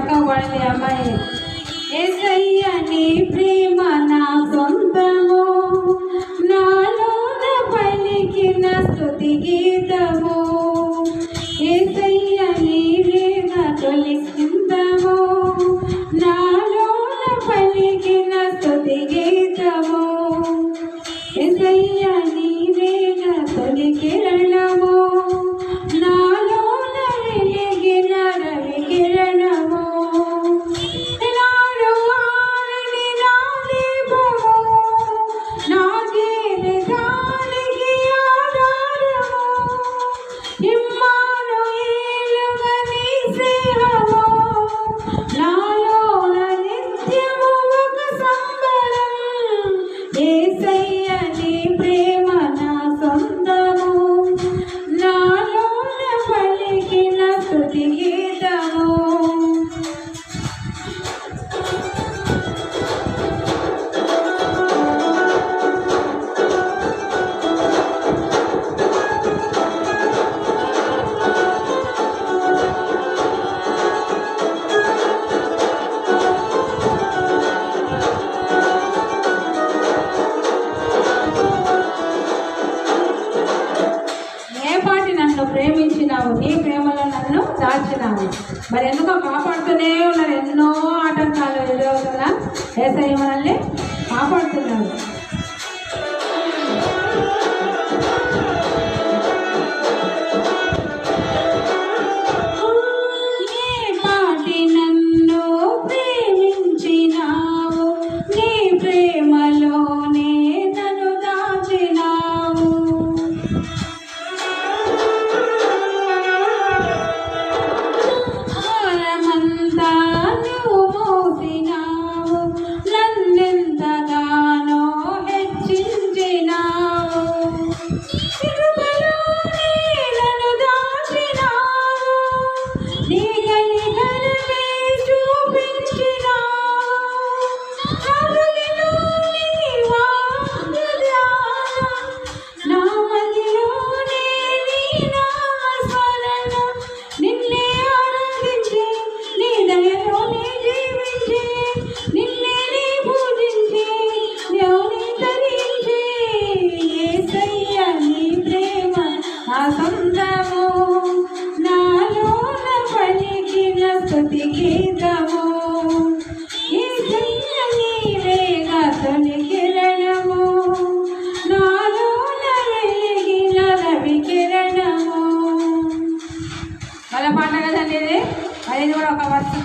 చక్కగా పడింది అమ్మాయి. యేసయ్య నీ ప్రేమ నా సొంతము, నాలోన పలికిన స్తుతి గీతము. యేసయ్య నీవే నా తొలి చింతము, నాలోన పలికిన స్తుతి గీతము. యేసయ్య నీవే నా తొలి కిరణము, నాలోన వెలిగిన రవి కిరణము. నాడు ఆరని నా దీపము, నా జీవితానికి ఆధారము. ఇమ్మానుయేలుగా నీ స్నేహము, నాలోన నిత్యము ఒక సంబరం. యేసయ్య నీ ప్రేమ నా సొంతము, నాలోన పలికిన స్తుతి గీతము. నన్ను ప్రేమించినావు, నీ ప్రేమలో నన్ను దాచినావు. మరి ఎందుకో కాపాడుతూనే ఉన్నారు. ఎన్నో ఆటంకాలు ఎదురవుతున్నా యేసయ్య మనల్ని కాపాడుతున్నాడు. నన్ను ప్రేమించినావు, నీ ప్రేమలోనే నన్ను దాచినావు. నన్నెంతగానో హెచ్చించినావు, నన్ను దాచినావు, నీ కనికరమే చూపించినావు. నా మదిలోనే నీ నామస్మరణ, నిన్నే ఆరాధించి నీ దయలోనే జీవించి, నిన్నే నీ పూజించి దేవుని ధరించి. యేసయ్య నీ ప్రేమ నా సొంతము, నాలోన పలికిన స్తుతి గీతము. యేసయ్య నీవే నా తొలి కిరణము, నాలోన వెలిగిన రవి కిరణము. వాళ్ళ పాట కదండి ఇది. అది కూడా ఒక వర్షం.